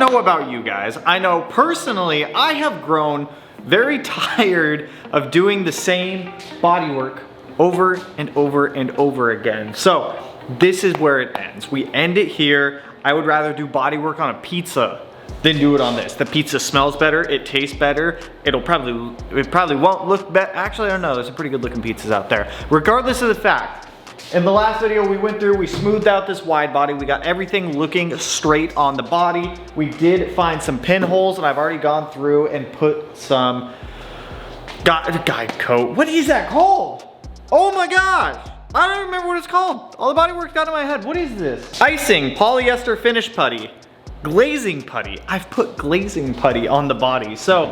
know about you guys. I know personally, I have grown very tired of doing the same bodywork over and over and over again. So this is where it ends. We end it here. I would rather do bodywork on a pizza than do it on this. The pizza smells better, it tastes better. It probably won't look better. Actually, I don't know, there's some pretty good looking pizzas out there. Regardless of the fact, in the last video we went through, we smoothed out this wide body. We got everything looking straight on the body. We did find some pinholes, and I've already gone through and put some guide coat. What is that called? Oh my gosh, I don't remember what it's called. All the body work's got in my head. What is this? Icing, polyester finish putty, glazing putty. I've put glazing putty on the body. So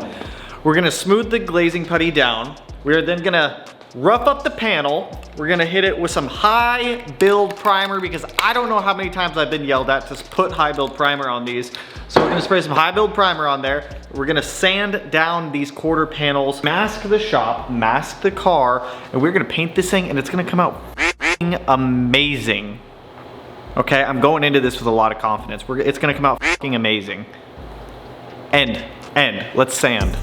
we're gonna smooth the glazing putty down. We're then gonna rough up the panel. We're gonna hit it with some high build primer because I don't know how many times I've been yelled at to put high build primer on these. So we're gonna spray some high build primer on there. We're gonna sand down these quarter panels, mask the shop, mask the car, and we're gonna paint this thing and it's gonna come out amazing. Okay, I'm going into this with a lot of confidence. It's gonna come out amazing. End, let's sand.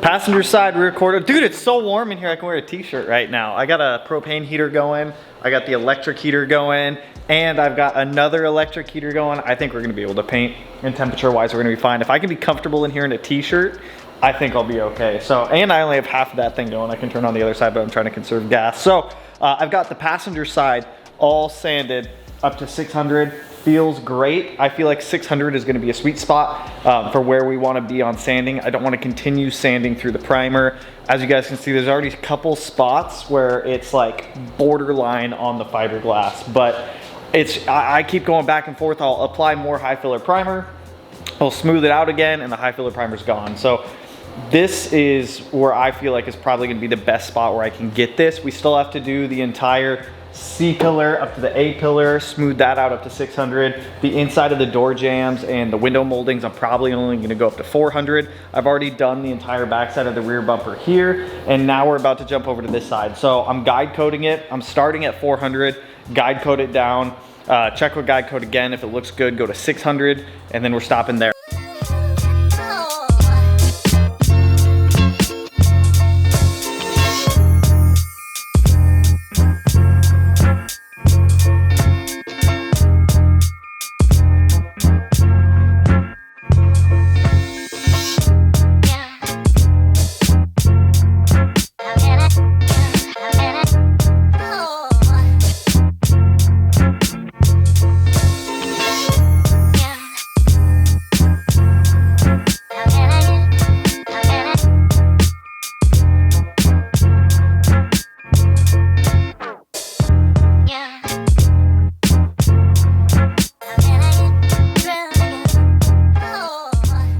Passenger side rear quarter. Dude, it's so warm in here I can wear a t-shirt right now. I got a propane heater going, I got the electric heater going, and I've got another electric heater going. I think we're gonna be able to paint, and temperature wise we're gonna be fine. If I can be comfortable in here in a t-shirt, I think I'll be okay. So, and I only have half of that thing going. I can turn on the other side, but I'm trying to conserve gas. So I've got the passenger side all sanded up to 600. Feels great. I feel like 600 is gonna be a sweet spot for where we wanna be on sanding. I don't wanna continue sanding through the primer. As you guys can see, there's already a couple spots where it's like borderline on the fiberglass, but I keep going back and forth. I'll apply more high filler primer, I'll smooth it out again, and the high filler primer's gone. So this is where I feel like is probably gonna be the best spot where I can get this. We still have to do the entire C pillar up to the A pillar, smooth that out up to 600. The inside of the door jambs and the window moldings, I'm probably only gonna go up to 400. I've already done the entire backside of the rear bumper here, and now we're about to jump over to this side. So I'm guide coating it. I'm starting at 400, guide coat it down, check with guide coat again. If it looks good, go to 600, and then we're stopping there.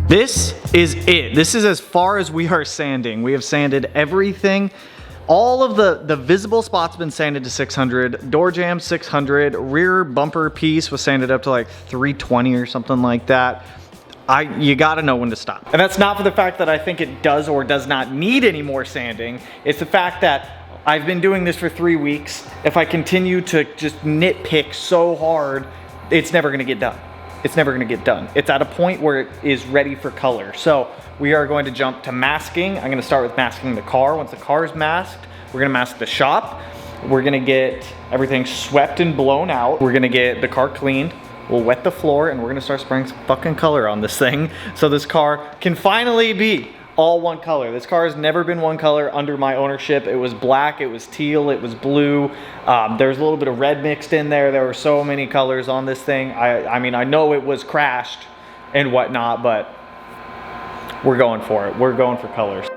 This is it. This is as far as we are sanding. We have sanded everything. All of the visible spots have been sanded to 600. Door jamb 600. Rear bumper piece was sanded up to like 320 or something like that. You gotta know when to stop. And that's not for the fact that I think it does or does not need any more sanding. It's the fact that I've been doing this for 3 weeks. If I continue to just nitpick so hard, it's never gonna get done. It's never gonna get done. It's at a point where it is ready for color. So we are going to jump to masking. I'm gonna start with masking the car. Once the car is masked, we're gonna mask the shop. We're gonna get everything swept and blown out. We're gonna get the car cleaned. We'll wet the floor and we're gonna start spraying some fucking color on this thing so this car can finally be all one color. This car has never been one color under my ownership. It was black, it was teal, it was blue. There's a little bit of red mixed in there. There were so many colors on this thing. I mean, I know it was crashed and whatnot, but we're going for it. We're going for colors.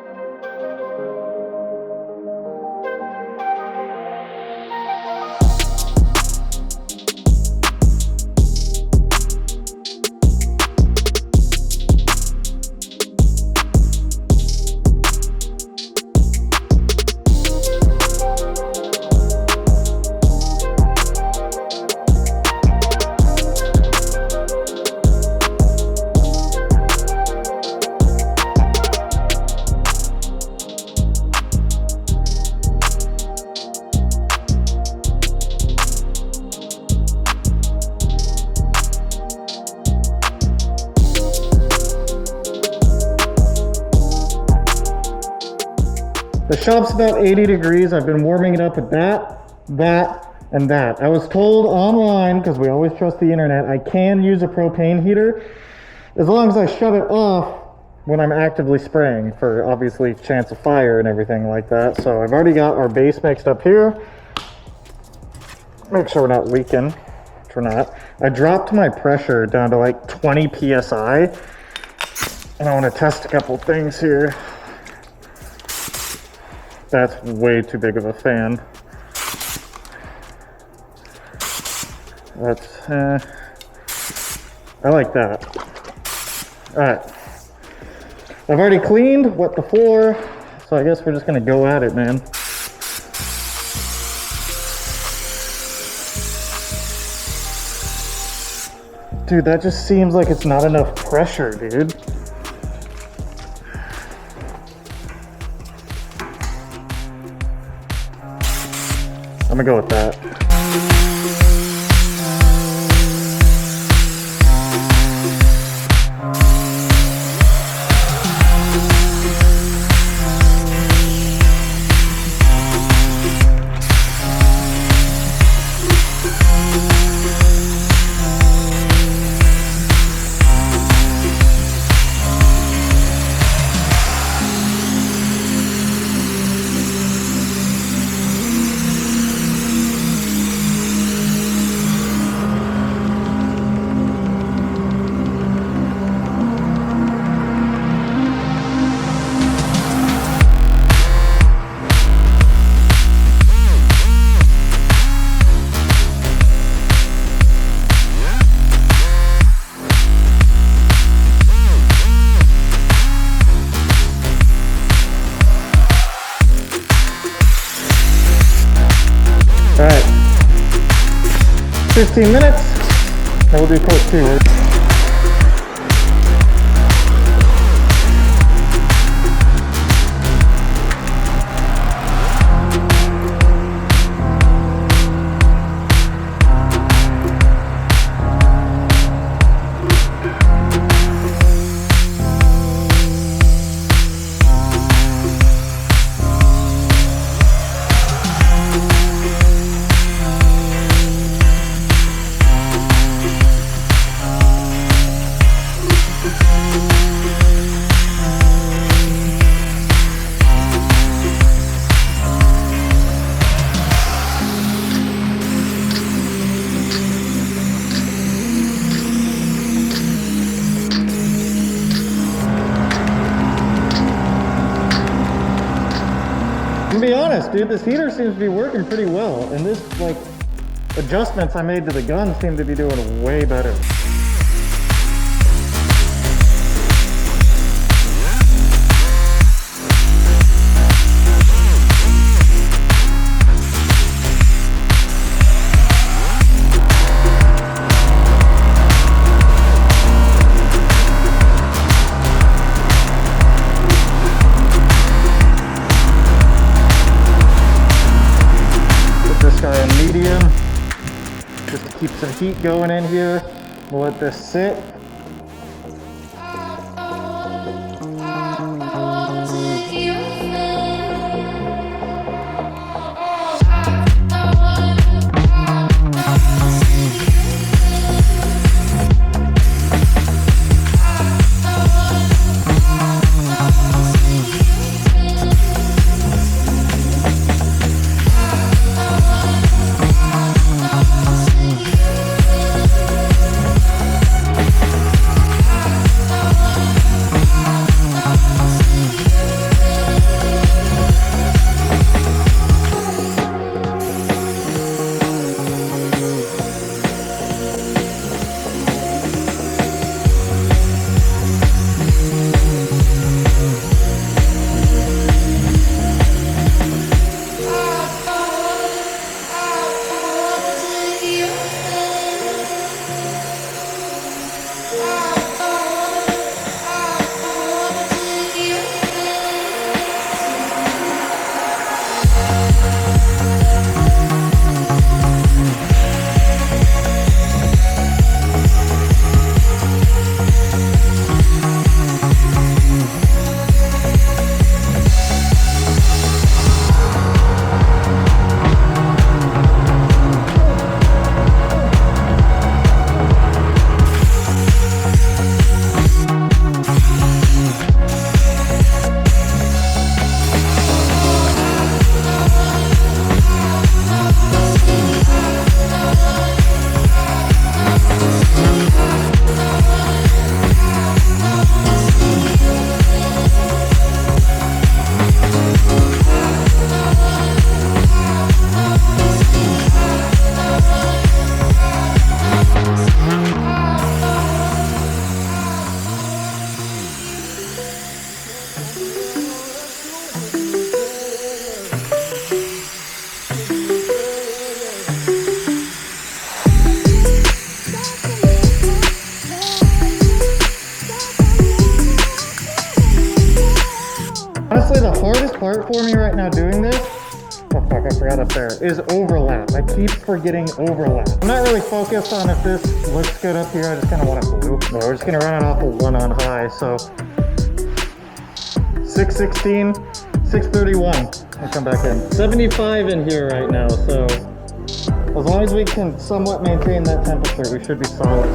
The shop's about 80 degrees. I've been warming it up with that, and that. I was told online, because we always trust the internet, I can use a propane heater as long as I shut it off when I'm actively spraying for obviously chance of fire and everything like that. So I've already got our base mixed up here. Make sure we're not leaking, which we're not. I dropped my pressure down to like 20 PSI, and I want to test a couple things here. That's way too big of a fan. That's, I like that. All right. I've already cleaned, wet the floor, so I guess we're just gonna go at it, man. Dude, that just seems like it's not enough pressure, dude. I'm gonna go with that. All right, 15 minutes, and we'll do coat 2. To be honest, dude, this heater seems to be working pretty well, and this, like, adjustments I made to the gun seem to be doing way better. Medium, just to keep some heat going in here. We'll let this sit. Honestly, the hardest part for me right now doing this, oh fuck, I forgot up there, is overlap. I keep forgetting overlap. I'm not really focused on if this looks good up here. I just kind of want it blue. No, we're just gonna run it off of 1 on high. So 616, 631. I'll come back in. 75 in here right now. So as long as we can somewhat maintain that temperature, we should be solid.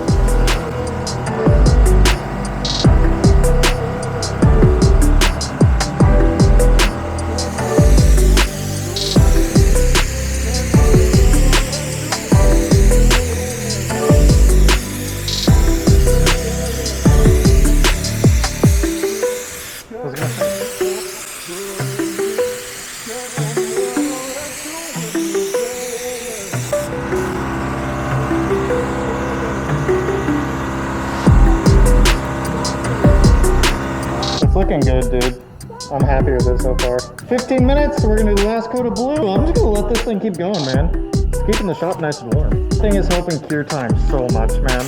Looking good, dude. I'm happy with it so far. 15 minutes, we're gonna do the last coat of blue. I'm just gonna let this thing keep going, man. It's keeping the shop nice and warm. This thing is helping cure time so much, man.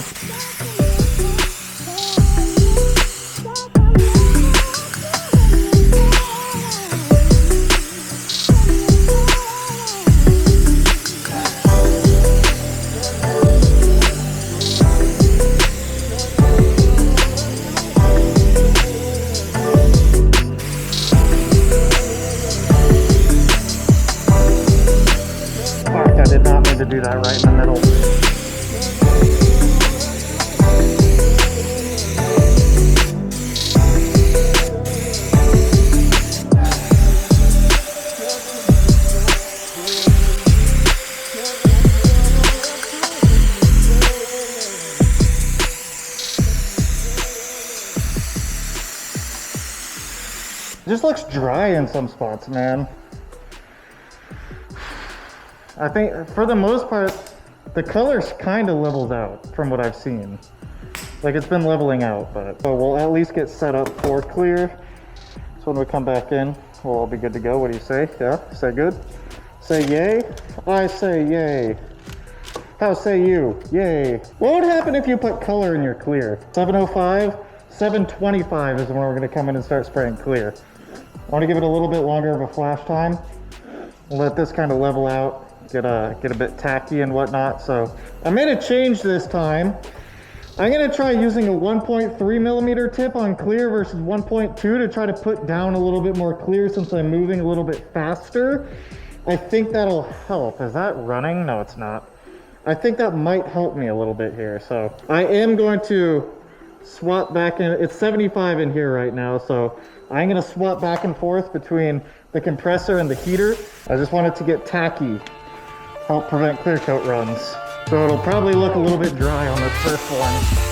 To do that right in the middle. It just looks dry in some spots, man. I think for the most part, the color's kind of leveled out from what I've seen. Like it's been leveling out, but we'll at least get set up for clear. So when we come back in, we'll all be good to go. What do you say? Yeah, say good? Say yay? I say yay. How say you? Yay. What would happen if you put color in your clear? 705, 725 is when we're gonna come in and start spraying clear. I wanna give it a little bit longer of a flash time. Let this kind of level out. Get a bit tacky and whatnot. So I made a change this time. I'm gonna try using a 1.3 millimeter tip on clear versus 1.2 to try to put down a little bit more clear since I'm moving a little bit faster. I think that'll help. Is that running? No, it's not. I think that might help me a little bit here. So I am going to swap back in. It's 75 in here right now. So I'm gonna swap back and forth between the compressor and the heater. I just want it to get tacky. Help prevent clear coat runs. So it'll probably look a little bit dry on this first one.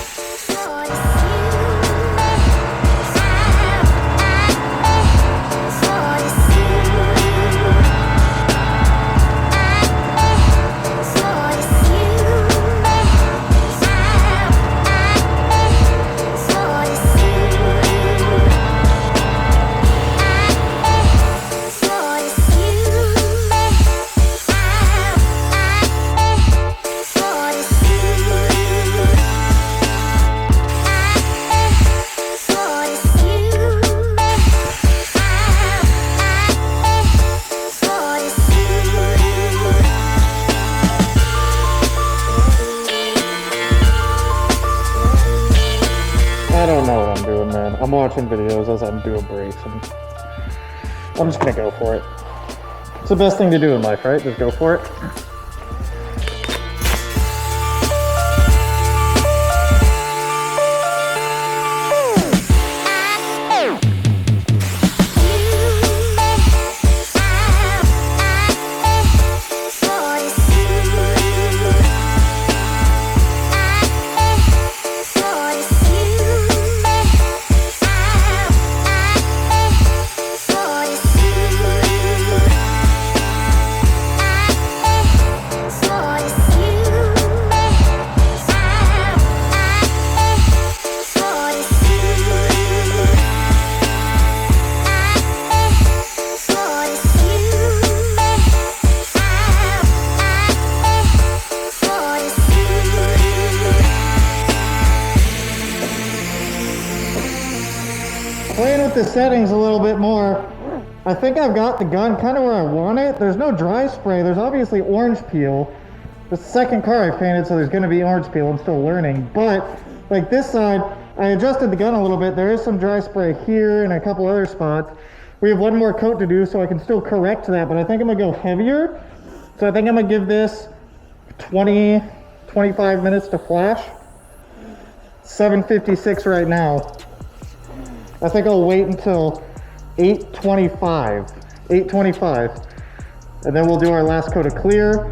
I'm watching videos as I'm doing brakes, and I'm just gonna go for it. It's the best thing to do in life, right? Just go for it. Playing with the settings a little bit more. I think I've got the gun kind of where I want it. There's no dry spray. There's obviously orange peel. The second car I painted, so there's going to be orange peel. I'm still learning. But like this side, I adjusted the gun a little bit. There is some dry spray here and a couple other spots. We have one more coat to do, so I can still correct that. But I think I'm going to go heavier. So I think I'm going to give this 20, 25 minutes to flash. 7:56 right now. I think I'll wait until 8:25, and then we'll do our last coat of clear.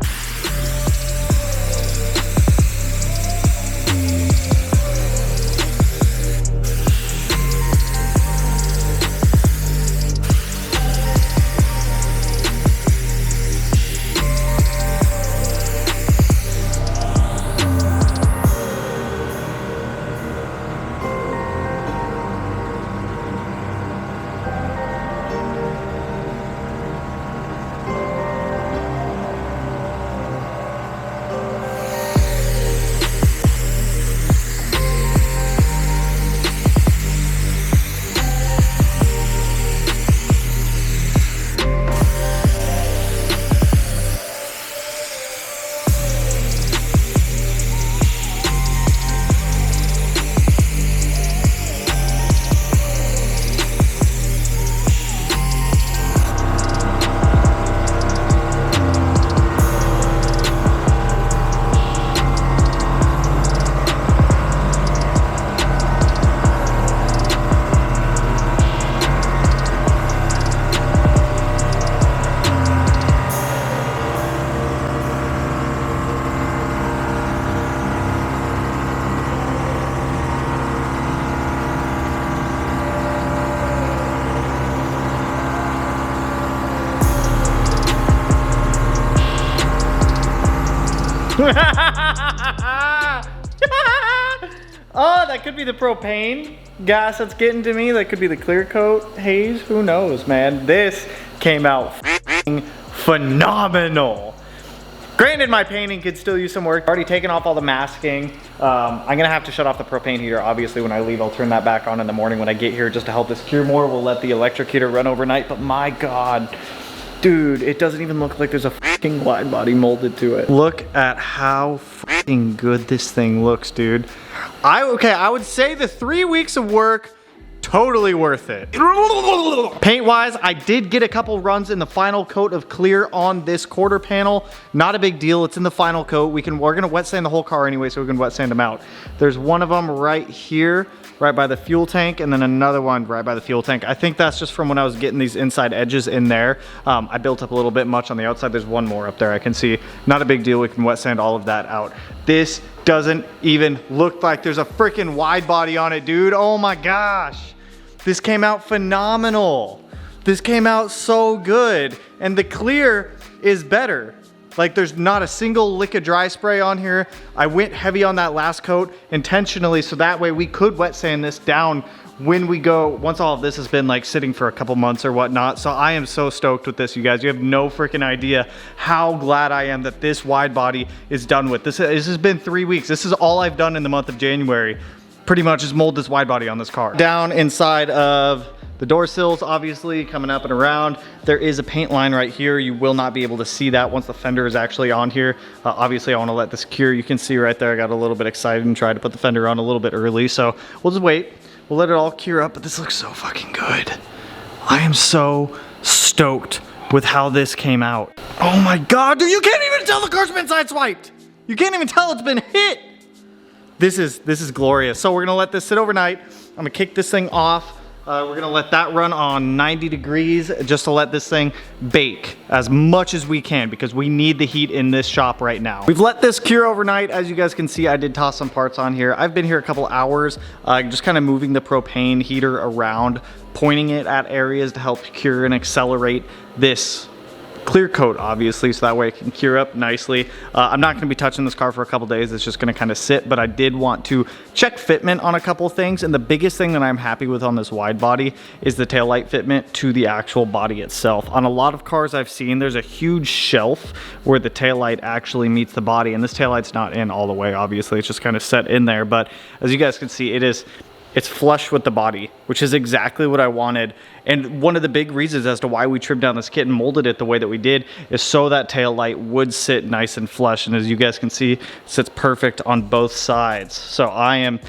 Oh, that could be the propane gas that's getting to me. That could be the clear coat haze. Who knows, man? This came out phenomenal. Granted, my painting could still use some work. Already taken off all the masking. I'm gonna have to shut off the propane heater. Obviously, when I leave, I'll turn that back on in the morning when I get here just to help this cure more. We'll let the electric heater run overnight, but my God, dude, it doesn't even look like there's a fucking wide body molded to it. Look at how fucking good this thing looks, dude. I would say the 3 weeks of work, totally worth it. Paint wise, I did get a couple runs in the final coat of clear on this quarter panel. Not a big deal, it's in the final coat. We're gonna wet sand the whole car anyway, so we can wet sand them out. There's one of them right here, right by the fuel tank, and then another one right by the fuel tank. I think that's just from when I was getting these inside edges in there. I built up a little bit much on the outside. There's one more up there I can see. Not a big deal, we can wet sand all of that out. This doesn't even look like there's a freaking wide body on it, dude. Oh my gosh. This came out phenomenal. This came out so good. And the clear is better. Like, there's not a single lick of dry spray on here. I went heavy on that last coat intentionally so that way we could wet sand this down when we go, once all of this has been like sitting for a couple months or whatnot. So I am so stoked with this, you guys. You have no freaking idea how glad I am that this wide body is done with. This has been 3 weeks. This is all I've done in the month of January. Pretty much is mold this wide body on this car. Down inside of the door sills, obviously coming up and around, there is a paint line right here. You will not be able to see that once the fender is actually on here. Obviously I want to let this cure. You can see right there, I got a little bit excited and tried to put the fender on a little bit early, so we'll just wait. We'll let it all cure up, but this looks so fucking good. I am so stoked with how this came out. Oh my God, dude, you can't even tell the car's been sideswiped. You can't even tell it's been hit. This is glorious. So we're gonna let this sit overnight. I'm gonna kick this thing off. We're gonna let that run on 90 degrees just to let this thing bake as much as we can because we need the heat in this shop right now. We've let this cure overnight. As you guys can see, I did toss some parts on here. I've been here a couple hours, just kind of moving the propane heater around, pointing it at areas to help cure and accelerate this clear coat, obviously, so that way it can cure up nicely. I'm not going to be touching this car for a couple days. It's just going to kind of sit, but I did want to check fitment on a couple things, and the biggest thing that I'm happy with on this wide body is the taillight fitment to the actual body itself. On a lot of cars I've seen, there's a huge shelf where the taillight actually meets the body, and this taillight's not in all the way, obviously. It's just kind of set in there, but as you guys can see, it's flush with the body, which is exactly what I wanted. And one of the big reasons as to why we trimmed down this kit and molded it the way that we did is so that tail light would sit nice and flush. And as you guys can see, it sits perfect on both sides. So I'm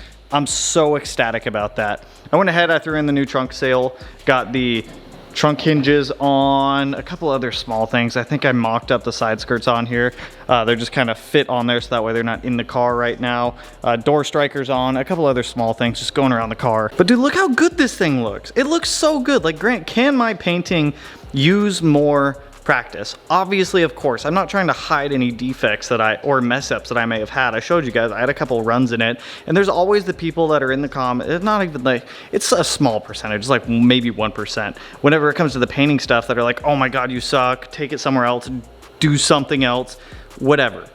so ecstatic about that. I went ahead, I threw in the new trunk sail, got the trunk hinges on, a couple other small things. I think I mocked up the side skirts on here. They're just kind of fit on there so that way they're not in the car right now. Door strikers on, a couple other small things just going around the car. But dude, look how good this thing looks. It looks so good. Like, Grant, can my painting use more practice? Obviously, of course. I'm not trying to hide any defects or mess ups that I may have had. I showed you guys, I had a couple runs in it, and there's always the people that are in the comment, it's not even like, it's a small percentage, it's like maybe 1%. Whenever it comes to the painting stuff that are like, oh my God, you suck, take it somewhere else, do something else, whatever.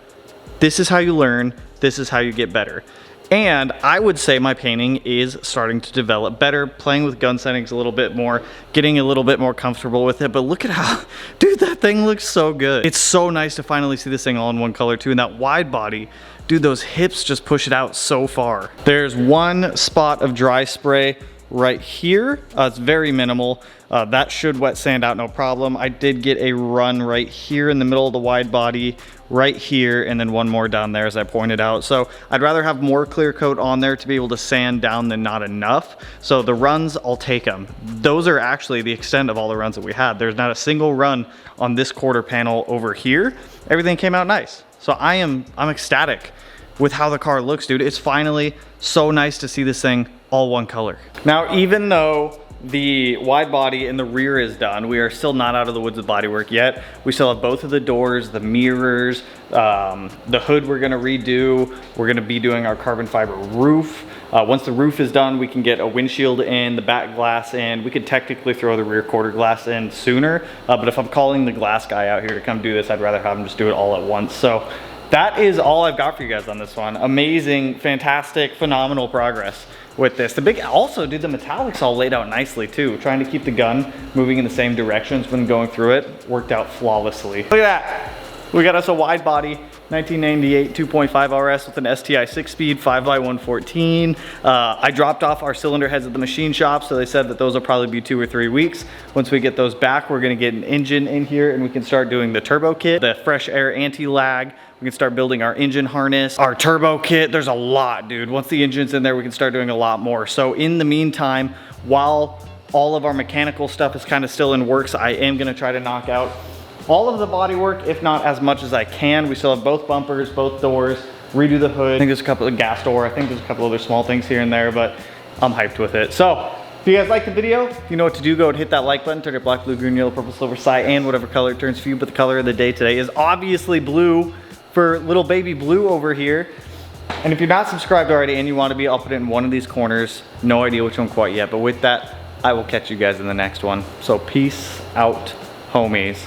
This is how you learn, this is how you get better. And I would say my painting is starting to develop better, playing with gun settings a little bit more, getting a little bit more comfortable with it. But look at how, dude, that thing looks so good. It's so nice to finally see this thing all in one color too. And that wide body, dude, those hips just push it out so far. There's one spot of dry spray right here. It's very minimal. That should wet sand out no problem. I did get a run right here in the middle of the wide body, right here, and then one more down there as I pointed out. So I'd rather have more clear coat on there to be able to sand down than not enough. So the runs, I'll take them. Those are actually the extent of all the runs that we had. There's not a single run on this quarter panel over here. Everything came out nice. So I'm ecstatic with how the car looks, dude. It's finally so nice to see this thing all one color. Now, even though the wide body in the rear is done, we are still not out of the woods with bodywork yet. We still have both of the doors, the mirrors, the hood we're gonna redo. We're gonna be doing our carbon fiber roof. Once the roof is done, we can get a windshield in, the back glass in. We could technically throw the rear quarter glass in sooner, but if I'm calling the glass guy out here to come do this, I'd rather have him just do it all at once. So that is all I've got for you guys on this one. Amazing, fantastic, phenomenal progress with this. Also, dude, the metallics all laid out nicely too. Trying to keep the gun moving in the same directions when going through it worked out flawlessly. Look at that. We got us a wide body 1998 2.5RS with an STI 6-speed 5x114. I dropped off our cylinder heads at the machine shop, so they said that those will probably be 2 or 3 weeks. Once we get those back, we're gonna get an engine in here and we can start doing the turbo kit, the fresh air anti-lag. We can start building our engine harness, our turbo kit. There's a lot, dude. Once the engine's in there, we can start doing a lot more. So in the meantime, while all of our mechanical stuff is kind of still in works, I am gonna try to knock out all of the body work, if not as much as I can. We still have both bumpers, both doors, redo the hood. I think there's a couple of gas door. I think there's a couple other small things here and there, but I'm hyped with it. So if you guys like the video, you know what to do. Go and hit that like button, turn it black, blue, green, yellow, purple, silver, cyan, whatever color it turns for you. But the color of the day today is obviously blue for little baby blue over here. And if you're not subscribed already and you want to be, I'll put it in one of these corners. No idea which one quite yet, but with that, I will catch you guys in the next one. So peace out, homies.